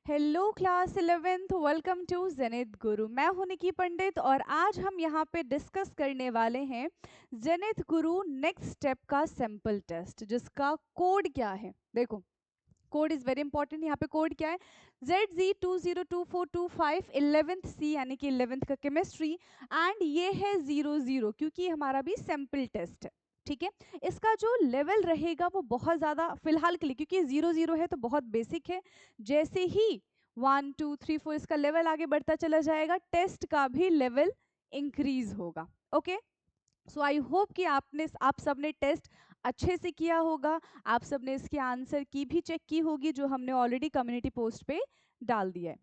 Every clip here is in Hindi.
Hello class 11th, welcome to Zenith Guru. मैं हूं निकी पंडित और आज हम यहाँ पे डिस्कस करने वाले हैं जेनिथ गुरु नेक्स्ट स्टेप का सैंपल टेस्ट, जिसका कोड क्या है। देखो, कोड इज वेरी इंपॉर्टेंट। यहाँ पे कोड क्या है, ZG202425 11th C यानी कि 11th का केमिस्ट्री, एंड ये है 00 क्योंकि ये हमारा भी सैंपल टेस्ट है। ठीक है, इसका जो लेवल रहेगा वो बहुत ज़्यादा फिलहाल के लिए, क्योंकि 00 है तो बहुत बेसिक है। जैसे ही 1 2 3 4 इसका लेवल आगे बढ़ता चला जाएगा, टेस्ट का भी लेवल इंक्रीज होगा। ओके, सो आई होप कि आप सबने टेस्ट अच्छे से किया होगा, आप सबने इसके आंसर की भी चेक की होगी जो हमने ऑलरेडी कम्युनिटी पोस्ट पे डाल दिया है।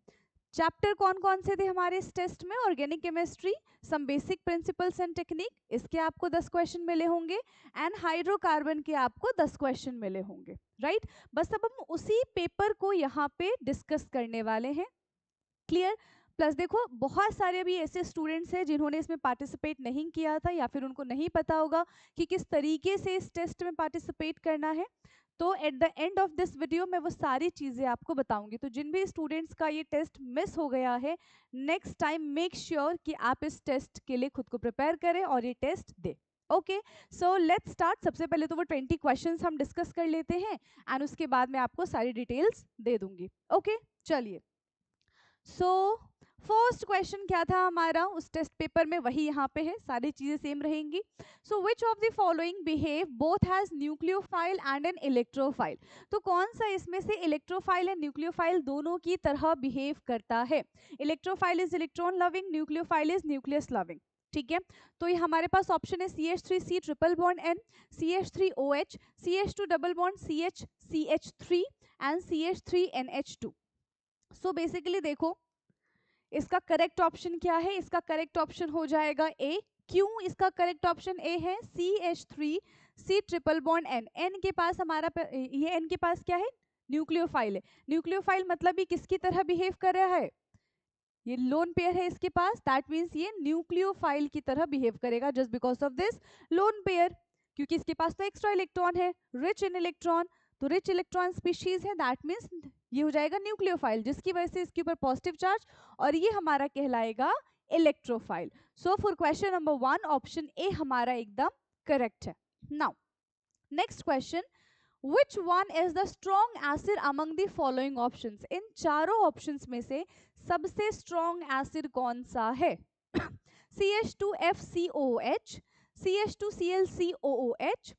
चैप्टर कौन कौन से थे हमारे इस टेस्ट में? Organic chemistry, some basic principles and technique, इसके आपको 10 क्वेश्चन मिले होंगे, एंड हाइड्रोकार्बन के आपको 10 क्वेश्चन मिले होंगे। राइट, बस अब हम उसी पेपर को यहाँ पे डिस्कस करने वाले हैं। क्लियर? प्लस देखो, बहुत सारे अभी ऐसे स्टूडेंट्स हैं जिन्होंने इसमें पार्टिसिपेट नहीं किया था या फिर उनको नहीं पता होगा कि किस तरीके से इस टेस्ट में पार्टिसिपेट करना है। तो at the end of this video मैं वो सारी चीज़ें आपको बताऊंगी। तो जिन भी स्टूडेंट्स का ये टेस्ट मिस हो गया है, नेक्स्ट टाइम मेक श्योर कि आप इस टेस्ट के लिए खुद को प्रिपेयर करें और ये टेस्ट दें। Okay, so let's start. सबसे पहले तो वो 20 क्वेश्चंस हम डिस्कस कर लेते हैं एंड उसके बाद मैं आपको सारी डिटेल्स दे दूंगी। ओके, चलिए। सो फर्स्ट क्वेश्चन क्या था हमारा उस टेस्ट पेपर में, वही यहाँ पे है, सारी चीजें सेम रहेंगी। So which of the following behave both has nucleophile and an electrophile. तो कौन सा इसमें से इलेक्ट्रोफाइल एंड न्यूक्लियोफाइल दोनों की तरह बिहेव करता है? Electrophile is electron loving, nucleophile is nucleus loving. ठीक है, तो ये हमारे पास ऑप्शन है CH3C triple bond N, CH3OH, CH2 double bond CH, CH3 and CH3NH2। So basically देखो, इसका करेक्ट ऑप्शन क्या है? इसका करेक्ट ऑप्शन हो जाएगा ए। क्यों इसका करेक्ट ऑप्शन ए है? CH3C triple bond N, N के पास हमारा ये N के पास क्या है? न्यूक्लियोफाइल है। न्यूक्लियोफाइल मतलब ये किसकी तरह बिहेव कर रहा है? ये लोन पेयर है इसके पास, दैट मीन्स ये न्यूक्लियोफाइल की तरह बिहेव करेगा just because of this lone pair, क्योंकि इसके पास तो एक्स्ट्रा इलेक्ट्रॉन है, रिच इन इलेक्ट्रॉन। तो रिच इलेक्ट्रॉन स्पीशीज है, दैट मीन्स ये हो जाएगा न्यूक्लियोफाइल, जिसकी वजह से इसके ऊपर पॉजिटिव चार्ज, और ये हमारा कहलाएगा electrophile. So for question number 1 option A हमारा एकदम करेक्ट है। Now next question, which one is the strong acid among the following options? इन चारों ऑप्शंस में से सबसे स्ट्रॉन्ग एसिड कौन सा है? CH2FCOOH, CH2ClCOOH,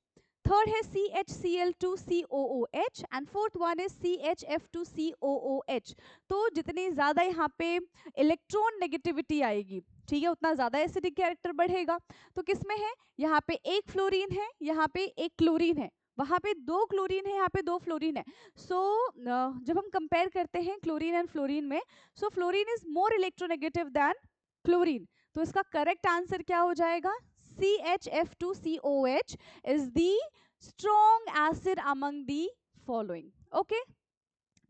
थर्ड है CHCl2COOH, एंड फोर्थ वन है CHF2COOH। तो जितनी ज्यादा यहाँ पे इलेक्ट्रॉन नेगेटिविटी आएगी, ठीक है, उतना ज्यादा एसिडिक कैरेक्टर बढ़ेगा। तो किसमें है? यहाँ पे एक फ्लोरीन है, यहाँ पे एक क्लोरीन है, वहां पे दो क्लोरीन है, यहाँ पे दो फ्लोरीन है। सो जब हम कंपेयर करते हैं क्लोरीन एंड फ्लोरीन में, so fluorine is more electronegative than chlorine. तो इसका करेक्ट आंसर क्या हो जाएगा? CHF2COH is the strong acid among the following. Okay,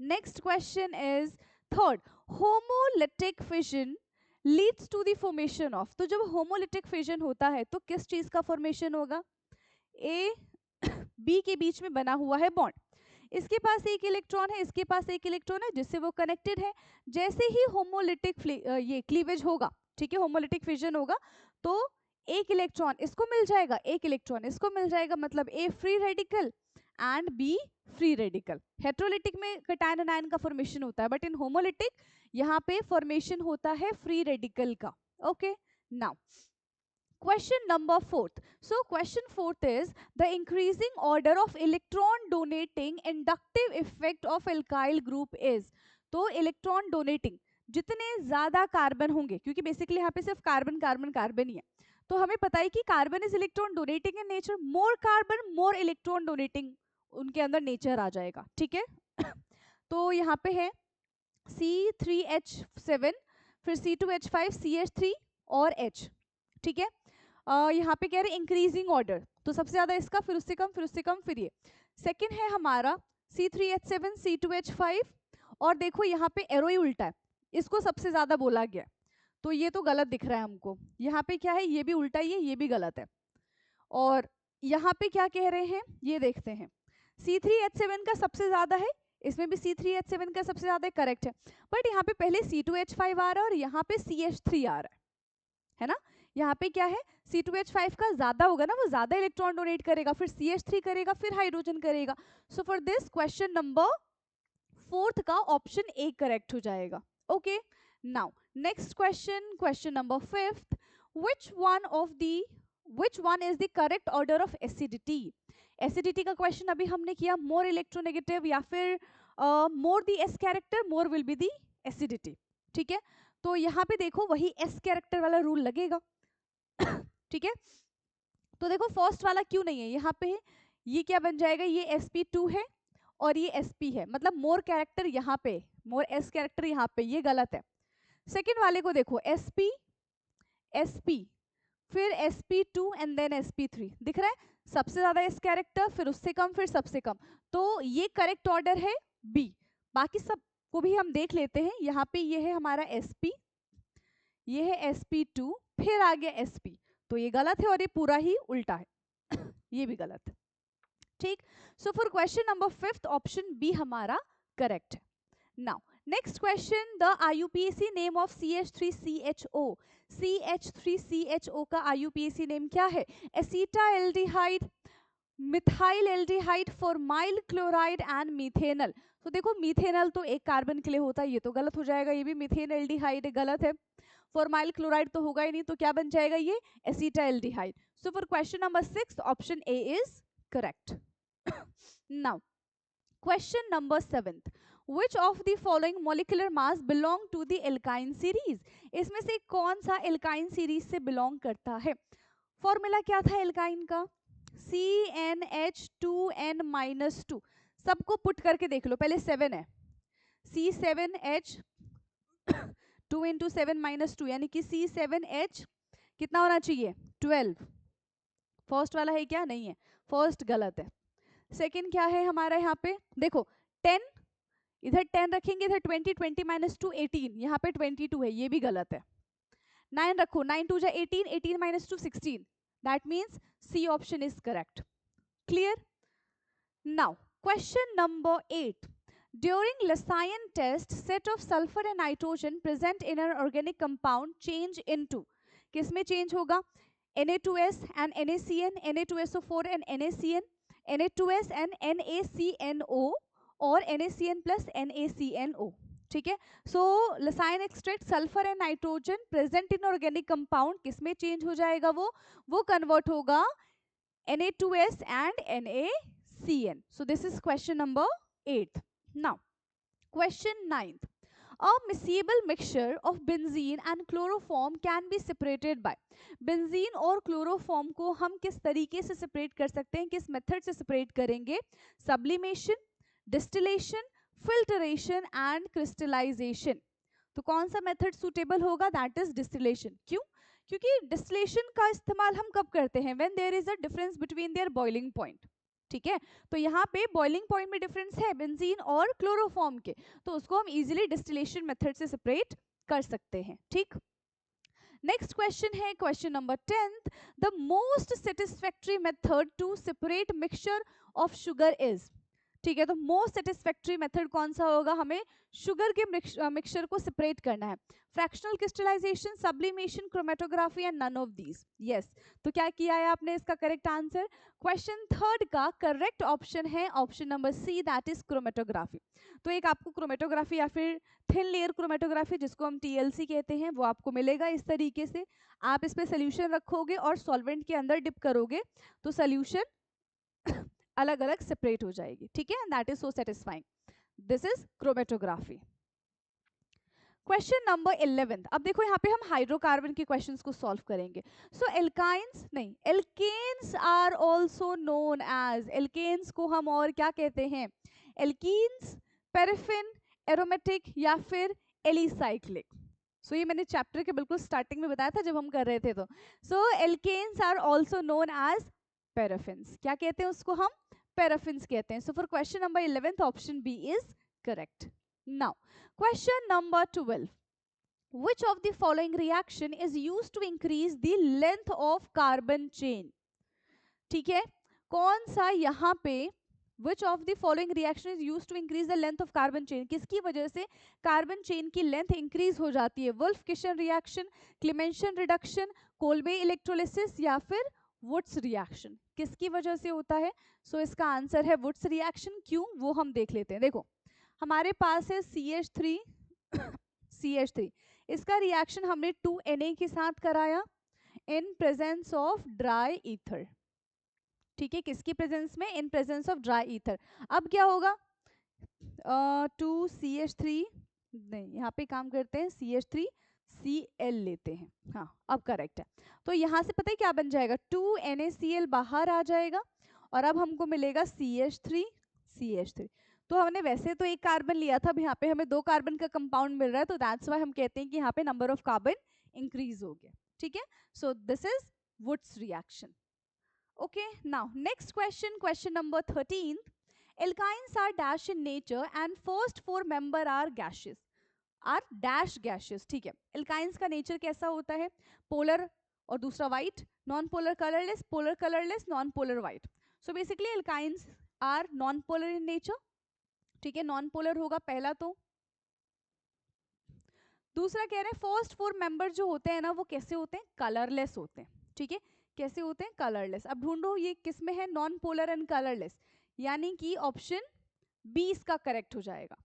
next question is third, homolytic fission leads to the formation of। तो जब homolytic fission होता है तो किस चीज का फॉर्मेशन होगा? A B के बीच में बना हुआ है बॉन्ड, इसके पास एक इलेक्ट्रॉन है, इसके पास एक इलेक्ट्रॉन है, जिससे वो कनेक्टेड है। जैसे ही होमोलिटिक ये क्लीवेज होगा, ठीक है, होमोलिटिक फिजन होगा, तो एक इलेक्ट्रॉन इसको मिल जाएगा, एक इलेक्ट्रॉन इसको मिल जाएगा, मतलब A free radical and B free radical. Heterolytic में कैटायन एनायन का फॉर्मेशन होता है, बट इन होमोलिटिक यहाँ पे फॉर्मेशन होता है फ्री रेडिकल का। Okay, now question number 4th. So question 4th is the increasing order of electron donating inductive effect of alkyl group is। तो इलेक्ट्रॉन डोनेटिंग, जितने ज्यादा कार्बन होंगे, क्योंकि बेसिकली यहाँ पे सिर्फ कार्बन कार्बन कार्बन ही है, तो हमें पता है कि carbon is electron donating in nature, more carbon more electron donating उनके अंदर नेचर आ जाएगा। ठीक है तो यहाँ पे है C3H7, फिर C2H5, CH3 और H। ठीक है, यहाँ पे कह रहे हैं इंक्रीजिंग ऑर्डर, तो सबसे ज्यादा इसका, फिर उससे कम, फिर उससे कम, फिर ये। सेकंड है हमारा C3H7, C2H5, और देखो यहाँ पे एरो ही उल्टा है, इसको सबसे ज्यादा बोला गया, तो ये तो गलत दिख रहा है हमको। यहाँ पे क्या है, ये भी उल्टा ही है, ये भी गलत है। और यहाँ पे क्या कह रहे हैं ये देखते हैं, C3H7 का सबसे ज्यादा है, इसमें भी C3H7 का सबसे ज्यादा करेक्ट है, बट यहाँ पे पहले C2H5 आ रहा है और यहाँ पे CH3 आ रहा है ना। यहाँ पे क्या है, C2H5 का ज्यादा होगा ना, वो ज्यादा इलेक्ट्रॉन डोनेट करेगा, फिर CH3 करेगा, फिर हाइड्रोजन करेगा। So for this question number 4 का ऑप्शन ए करेक्ट हो जाएगा। Okay, now next question, question number 5, which one is the correct order of acidity? Acidity का क्वेश्चन अभी हमने किया, मोर इलेक्ट्रोनेगेटिव या फिर more the S character, more will be the acidity. ठीक है, तो यहाँ पे देखो वही एस कैरेक्टर वाला रूल लगेगा। ठीक है, तो देखो फर्स्ट वाला क्यों नहीं है यहाँ पे, ये क्या बन जाएगा, ये sp2 है और ये sp है, मतलब मोर कैरेक्टर यहाँ पे, मोर एस कैरेक्टर यहाँ पे, ये गलत है। सेकेंड वाले को देखो sp sp फिर sp2 एंड देन sp3, दिख रहा है, सबसे ज्यादा एस कैरेक्टर, फिर उससे कम, फिर सबसे कम, तो ये करेक्ट ऑर्डर है बी। बाकी सब को भी हम देख लेते हैं। यहाँ पे ये है हमारा sp, ये है sp2, फिर आ गया sp, तो ये गलत है और ये पूरा ही उल्टा है। ये भी गलत है। ठीक, so for question number 5 option B हमारा करेक्ट है। Now next question, the IUPAC name of CH3CHO, CH3CHO का IUPAC नेम क्या है, acetaldehyde, methyl aldehyde, formyl chloride and methanal. तो देखो मीथेनल तो एक कार्बन के लिए होता है, ये तो गलत हो जाएगा, ये भी मीथेन एल्डिहाइड गलत है। फॉर्माइल क्लोराइड तो होगा ही नहीं, तो क्या बन जाएगा ये acetaldehyde. So for question number 6 option A is correct. Now question number 7, which of the following molecular mass belong to the alkyne series? इसमें से कौन सा alkyne series से belong करता है? फॉर्मूला क्या था alkyne का, CnH2n-2, सबको पुट करके देख लो, पहले 7 है, C7H 2 इंटू 7 - 2 यानी कि C7H कितना होना चाहिए 12। फर्स्ट वाला है क्या, नहीं है, फर्स्ट गलत है। सेकंड क्या है हमारा, यहाँ पे देखो 10, इधर 10 रखेंगे, इधर 20, 20 - 2 18, यहाँ पे 22 है, ये भी गलत है। 9 रखो, 9 2 18, 18 - 2 16, that means C option is correct. Clear. Now question number 8, during Lassaian test set of sulfur and nitrogen present in an organic compound change into, किसमें चेंज होगा, Na2S and NaCN, Na2SO4 and NaCN, Na2S and NaCNO और NaCN plus NaCNO। ठीक है, सो Lassaian extract sulphur and nitrogen present in organic compound, किसमें चेंज हो जाएगा, वो कन्वर्ट होगा Na2S and NaCN। So this is question number 8। Now, question 9. A miscible mixture of benzene and chloroform can be separated by, benzene और chloroform को हम किस तरीके से separate कर सकते हैं, किस मेथड से separate करेंगे, sublimation, distillation, filtration and crystallization। तो कौन सा मेथड सुटेबल होगा, दैट इज डिस्टिलेशन। क्यों, क्योंकि डिस्टिलेशन का इस्तेमाल हम कब करते हैं, when there is a difference between their boiling point. ठीक है, तो यहाँ पे बॉइलिंग पॉइंट में डिफरेंस है बेंजीन और क्लोरोफॉर्म के, तो उसको हम इजीली डिस्टिलेशन मेथड से सेपरेट कर सकते हैं। ठीक, नेक्स्ट क्वेश्चन है question number 10, the most satisfactory method to separate mixture of sugar is. ठीक है, तो मोस्ट सेटिस्फैक्टरी मेथड कौन सा होगा, हमें शुगर के मिक्सचर को सेपरेट करना है, fractional crystallization, sublimation, chromatography and none of these. Yes, तो क्या किया है आपने इसका करेक्ट आंसर, क्वेश्चन 3 का करेक्ट ऑप्शन है option number C, that is chromatography. तो एक आपको क्रोमेटोग्राफी या फिर थिन लेयर क्रोमेटोग्राफी जिसको हम TLC कहते हैं, वो आपको मिलेगा इस तरीके से, आप इस पे सोल्यूशन रखोगे और सॉल्वेंट के अंदर डिप करोगे तो सोल्यूशन अलग अलग सेपरेट हो जाएगी। ठीक है, that is so satisfying, this is chromatography. Question number 11, अब देखो यहाँ पे हम हाइड्रोकार्बन के क्वेश्चंस को सॉल्व करेंगे। सो एल्काइंस नहीं, alkanes are also known as, alkanes को हम और क्या कहते हैं, एल्कीन्स, पैराफिन, एरोमेटिक या फिर एलिसाइक्लिक। सो ये मैंने चैप्टर के बिल्कुल स्टार्टिंग में बताया था जब हम कर रहे थे। तो so alkanes are also known as paraffins, क्या कहते हैं उसको हम, पैराफिन्स कहते हैं। So for question number 11 option B is correct. Now question number 12, which of the following reaction is used to increase the length of carbon chain। ठीक है, कौन सा यहाँ पे which of the following reaction is use to increase the length of carbon chain, किसकी वजह से कार्बन चेन की लेंथ इंक्रीज हो जाती है? Wolff Kishner reaction, Clemmensen reduction, Kolbe electrolysis या फिर वुड्स रिएक्शन, किसकी वजह से होता है? सो इसका आंसर है वुड्स रिएक्शन। क्यों, वो हम देख लेते हैं। देखो हमारे पास है CH3 CH3, इसका रिएक्शन हमने 2Na के साथ कराया in presence of dry ether. ठीक है, किसकी प्रेजेंस में? In presence of dry ether. अब क्या होगा? 2CH3 नहीं, यहाँ पे काम करते हैं CH3Cl लेते हैं। हाँ अब करेक्ट है। तो यहाँ से पता है क्या बन जाएगा? 2NaCl बाहर आ जाएगा और अब हमको मिलेगा CH3CH3। तो हमने वैसे तो एक कार्बन लिया था, अब यहाँ पे हमें 2 कार्बन का कंपाउंड मिल रहा है, तो दैट्स वाई हम कहते हैं कि यहाँ पे नंबर ऑफ कार्बन इंक्रीज हो गया। ठीक है, so this is Wurtz reaction. Okay, now next question number 13. Alkynes are dash in nature and first 4 member are gaseous. Are dash gaseous, ठीक है। Alkynes का nature कैसा होता है? polar और दूसरा white, non-polar colorless, polar colorless, non-polar white. So basically alkynes are non-polar in nature, ठीक है, non-polar होगा पहला। तो दूसरा कह रहे हैं फर्स्ट 4 मेंबर जो होते हैं ना वो कैसे होते हैं? कलरलेस होते हैं। ठीक है, कैसे होते हैं? कलरलेस। अब ढूंढो ये किस में है? नॉन पोलर एंड कलरलेस, यानी कि ऑप्शन बी इसका करेक्ट हो जाएगा।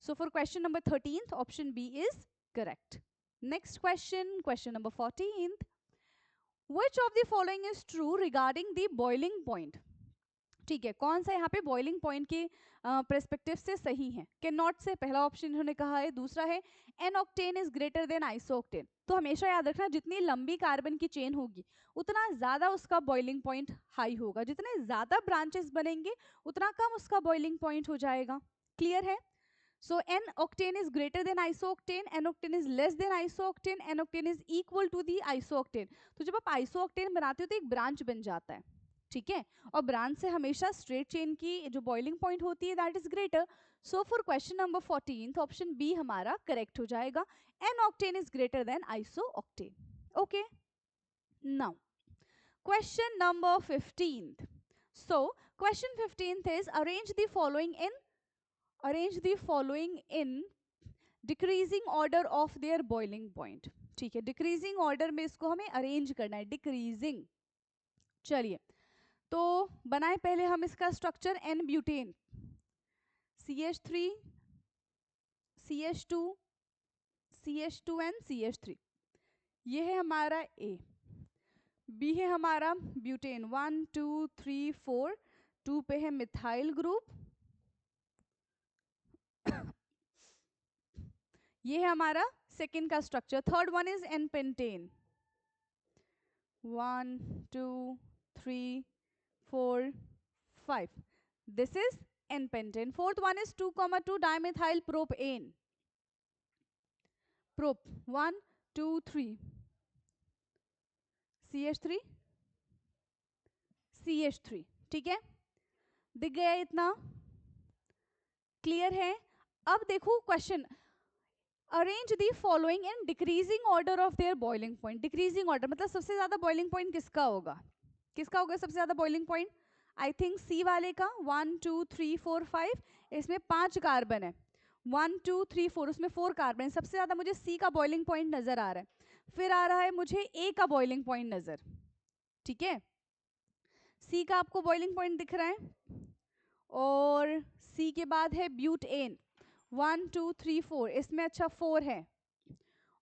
So for question number 13 option B is correct. Next question, question number 14, which of the following is true regarding the boiling point? ठीक है, कौन सा यहाँ पे बॉइलिंग पॉइंट के पर्सपेक्टिव से सही है? कैन नॉट से पहला ऑप्शन इन्होंने कहा है। दूसरा है n octane is greater than isooctane. तो हमेशा याद रखना जितनी लंबी कार्बन की चेन होगी उतना ज्यादा उसका बॉइलिंग पॉइंट हाई होगा, जितने ज्यादा ब्रांचेस बनेंगे उतना कम उसका बॉइलिंग पॉइंट हो जाएगा। क्लियर है? So n octane is greater than isooctane, n octane is less than isooctane, n octane is equal to the isooctane. तो जब आप आइसोक्टेन बनाते हो तो एक ब्रांच बन जाता है, ठीक है, और ब्रांच से हमेशा स्ट्रेट चेन की जो बॉइलिंग पॉइंट होती है that is greater. So for question number 14 option B हमारा करेक्ट हो जाएगा, n octane is greater than isooctane. Okay, now question number 15। So question 15 is arrange the following in decreasing order of their boiling point. ठीक है, डिक्रीजिंग ऑर्डर में इसको हमें अरेंज करना है, डिक्रीजिंग। चलिए तो बनाए पहले हम इसका structure, N butane, CH3 CH2 CH2 and CH3, ये है हमारा A। B है हमारा ब्यूटेन 1 2 3 4, 2 पे है मिथाइल ग्रुप ये है हमारा सेकेंड का structure. Third one is an pentane 1 2 3 4 5, this is n-pentane. Fourth one is 2,2 dimethyl propane. Prop 1 2 3 CH3 CH3। ठीक है, दिख गया इतना? क्लियर है? अब देखो question, arrange the following in decreasing order of their boiling point. Decreasing order मतलब सबसे ज्यादा बॉइलिंग पॉइंट किसका होगा? किसका होगा सबसे ज्यादा बॉइलिंग पॉइंट? आई थिंक सी वाले का। 1 2 3 4 5, इसमें 5 कार्बन है। 1 2 3 4, उसमें 4 कार्बन। सबसे ज्यादा मुझे सी का बॉइलिंग पॉइंट नजर आ रहा है। फिर आ रहा है मुझे ए का बॉइलिंग पॉइंट नजर। ठीक है, सी का आपको बॉइलिंग पॉइंट दिख रहा है, और सी के बाद है ब्यूटेन 1 2 3 4, इसमें अच्छा 4 है,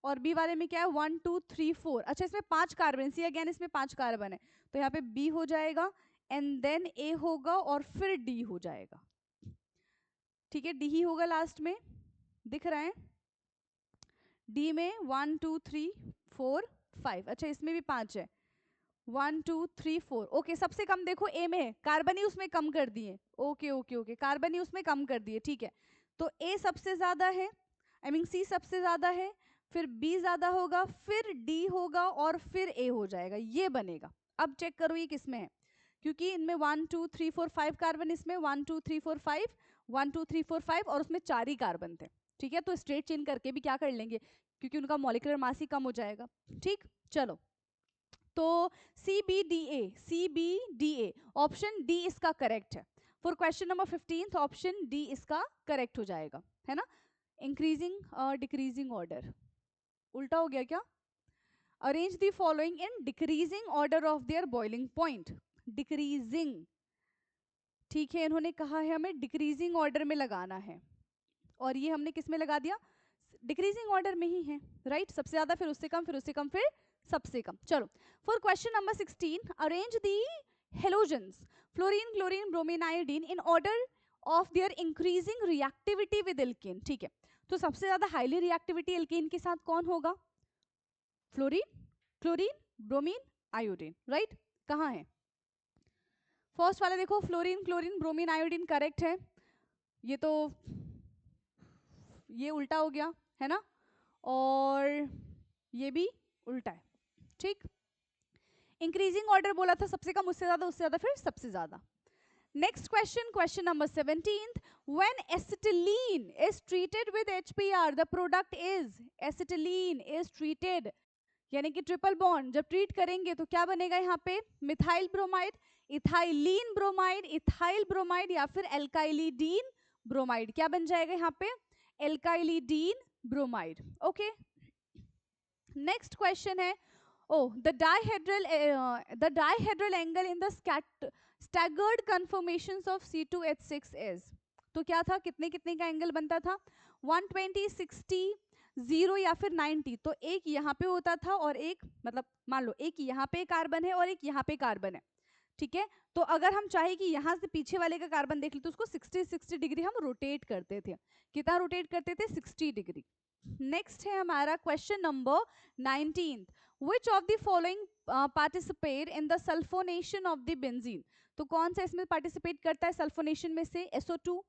और बी वाले में क्या है 1 2 3 4। अच्छा इसमें 5 कार्बन, सी अगेन इसमें 5 कार्बन है, तो यहाँ पे बी हो जाएगा एंड देन ए होगा और फिर डी हो जाएगा। ठीक है, डी ही होगा लास्ट में, दिख रहा है? डी में 1 2 3 4 5, अच्छा इसमें भी 5 है, 1 2 3 4। ओके, सबसे कम देखो ए में है, कार्बन ही उसमें कम कर दिए। ओके ओके ओके, कार्बन ही उसमें कम कर दिए। ठीक है, तो ए सबसे ज्यादा है, आई मीन सी सबसे ज्यादा है, फिर बी ज्यादा होगा, फिर डी होगा और फिर ए हो जाएगा, ये बनेगा। अब चेक करो ये किसमें है, क्योंकि इनमें 1 2 3 4 5 कार्बन, इसमें 1 2 3 4 5, 1 2 3 4 5, और उसमें 4 ही कार्बन थे। ठीक है, तो स्ट्रेट चेन करके भी क्या कर लेंगे, क्योंकि उनका मॉलिक्यूलर मास ही कम हो जाएगा। ठीक, चलो तो CBDA, CBDA ऑप्शन डी इसका करेक्ट है। For question number 15 option D इसका करेक्ट हो जाएगा, है ना। इंक्रीजिंग डिक्रीजिंग ऑर्डर, उल्टा हो गया क्या। Arrange the following in decreasing order of their boiling point, decreasing, ठीक है, इन्होंने कहा है हमें डिक्रीजिंग ऑर्डर में लगाना है, और ये हमने किस में लगा दिया, डिक्रीजिंग ऑर्डर में ही है, राइट। सबसे ज्यादा, फिर उससे कम, फिर उससे कम, फिर सबसे कम। चलो for question number 16 arrange the halogens fluorine, chlorine, bromine, iodine in order of their increasing reactivity with alkene, ठीक है। तो सबसे ज्यादा हाईली रिएक्टिविटी एल्केन के साथ कौन होगा, fluorine, chlorine, bromine, iodine, right. कहाँ है फर्स्ट वाला, देखो fluorine, chlorine, bromine, iodine correct है, ये तो ये उल्टा हो गया है ना, और ये भी उल्टा है, ठीक। इंक्रीजिंग ऑर्डर बोला था, सबसे कम, उससे ज्यादा, उससे ज्यादा, फिर सबसे ज्यादा। Next question, question number 17, when acetylene is treated with HBr the product is, acetylene is treated यानी कि ट्रिपल बॉन्ड जब ट्रीट करेंगे तो क्या बनेगा यहाँ पे, methyl bromide, ethylene bromide, ethyl bromide, या फिर एल्काइलिडीन ब्रोमाइड, क्या बन जाएगा यहाँ पे, एल्काइलिडीन ब्रोमाइड, ओके। नेक्स्ट क्वेश्चन है, the dihedral angle in the staggered conformations of C2H6 is, तो क्या था, कितने कितने का एंगल बनता था, 120, 60, 0 या फिर 90। तो एक यहाँ पे होता था और एक, मतलब मान लो एक यहाँ पे कार्बन है और एक यहाँ पे कार्बन है, ठीक है। तो अगर हम चाहे कि यहाँ से पीछे वाले का कार्बन देख ले तो उसको 60 डिग्री हम रोटेट करते थे, कितना रोटेट करते थे, 60 डिग्री। नेक्स्ट है हमारा question number 19, which of the following participate in the sulfonation of the benzene, तो कौन सा इसमें पार्टिसिपेट करता है सल्फोनेशन में से, SO2,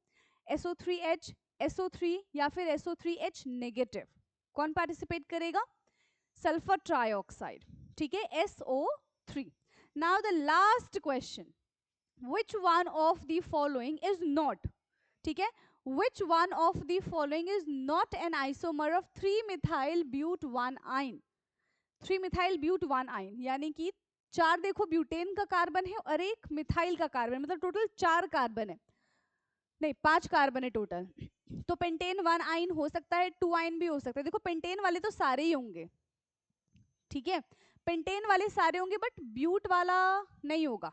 SO3H, SO3 या फिर SO3H नेगेटिव, कौन पार्टिसिपेट करेगा, सल्फर ट्राइऑक्साइड, ठीक है, SO3। Now the last question, which one of the following is not, ठीक है, which one of the following is not an isomer of 3-methyl but1-ine, 3-methyl but1-ine, यानी कि चार देखो ब्यूटेन का कार्बन है और एक मिथाइल का कार्बन, मतलब टोटल 4 कार्बन है, नहीं 5 कार्बन है टोटल। तो पेंटेन 1-आइन हो सकता है, 2-आइन भी हो सकता है, देखो पेंटेन वाले तो सारे ही होंगे, ठीक है, पेंटेन वाले सारे होंगे बट ब्यूट वाला नहीं होगा,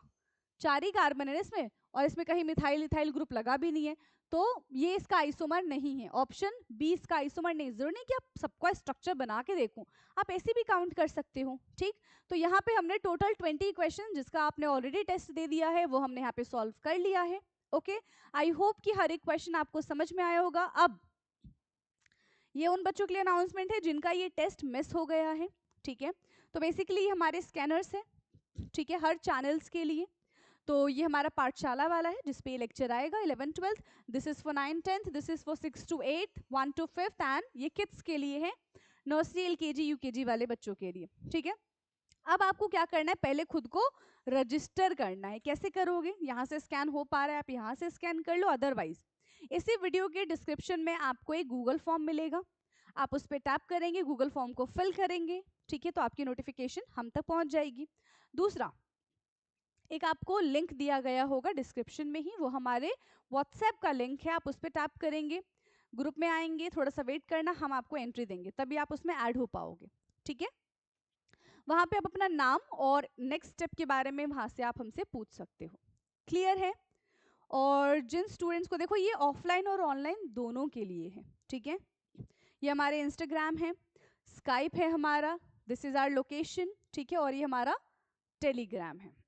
4 ही कार्बन है इसमें, और इसमें कहीं मिथाइल इथाइल ग्रुप लगा भी नहीं है, तो ये इसका आइसोमर नहीं है, ऑप्शन बी इसका आइसोमर नहीं। जरूर नहीं कि आप सबका स्ट्रक्चर बना के देखूं, आप ऐसे भी काउंट कर सकते हो, ठीक। तो यहाँ पे हमने टोटल 20 क्वेश्चन, जिसका आपने ऑलरेडी टेस्ट दे दिया है, वो हमने यहाँ पे सॉल्व कर लिया है, ओके। आई होप कि हर एक क्वेश्चन आपको समझ में आया होगा। अब ये उन बच्चों के लिए अनाउंसमेंट है जिनका ये टेस्ट मिस हो गया है, ठीक है। तो बेसिकली हमारे स्कैनर्स है, ठीक है, हर चैनल्स के लिए। तो ये हमारा पाठशाला वाला है जिसपे ये लेक्चर आएगा 11th 12th, this is for 9th 10th, this is for 6th to 8th, 1 to 5th, and ये किड्स के लिए है, नर्सरी LKG UKG वाले बच्चों के लिए, ठीक है। अब आपको क्या करना है, पहले खुद को रजिस्टर करना है। कैसे करोगे, यहाँ से स्कैन हो पा रहा है आप यहाँ से स्कैन कर लो, अदरवाइज इसी वीडियो के डिस्क्रिप्शन में आपको एक गूगल फॉर्म मिलेगा, आप उस पर टैप करेंगे, गूगल फॉर्म को फिल करेंगे, ठीक है, तो आपकी नोटिफिकेशन हम तक पहुंच जाएगी। दूसरा, एक आपको लिंक दिया गया होगा डिस्क्रिप्शन में ही, वो हमारे व्हाट्सएप का लिंक है, आप उस पर टैप करेंगे, ग्रुप में आएंगे, थोड़ा सा वेट करना, हम आपको एंट्री देंगे, तभी आप उसमें ऐड हो पाओगे, ठीक है। वहां पे आप अपना नाम और नेक्स्ट स्टेप के बारे में वहां से आप हमसे पूछ सकते हो, क्लियर है। और जिन स्टूडेंट्स को, देखो ये ऑफलाइन और ऑनलाइन दोनों के लिए है, ठीक है। ये हमारे इंस्टाग्राम है, स्काइप है हमारा, दिस इज आवर लोकेशन, ठीक है, और ये हमारा टेलीग्राम है।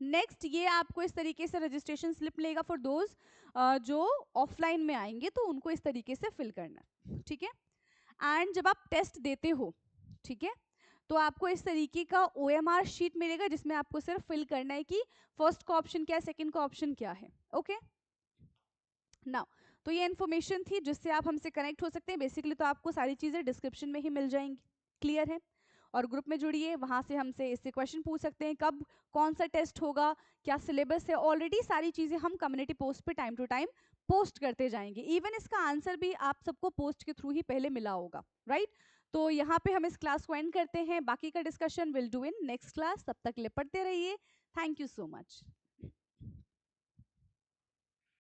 नेक्स्ट, ये आपको इस तरीके से रजिस्ट्रेशन स्लिप लेगा फॉर दोज जो ऑफलाइन में आएंगे, तो उनको इस तरीके से फिल करना, ठीक है। एंड जब आप टेस्ट देते हो, ठीक है, तो आपको इस तरीके का OMR शीट मिलेगा जिसमें आपको सिर्फ फिल करना है कि फर्स्ट का ऑप्शन क्या है, सेकंड का ऑप्शन क्या है, ओके। नाउ, तो ये इन्फॉर्मेशन थी जिससे आप हमसे कनेक्ट हो सकते हैं। बेसिकली तो आपको सारी चीज़ें डिस्क्रिप्शन में ही मिल जाएंगी, क्लियर है। और ग्रुप में जुड़िए, वहाँ से हमसे इससे क्वेश्चन पूछ सकते हैं, कब कौन सा टेस्ट होगा, क्या सिलेबस है, ऑलरेडी सारी चीज़ें हम कम्युनिटी पोस्ट पे टाइम टू टाइम पोस्ट करते जाएंगे। इवन इसका आंसर भी आप सबको पोस्ट के थ्रू ही पहले मिला होगा, राइट। तो यहाँ पे हम इस क्लास को एंड करते हैं, बाकी का discussion will do in next class. तब तक लिए पढ़ते रहिए, थैंक यू सो मच।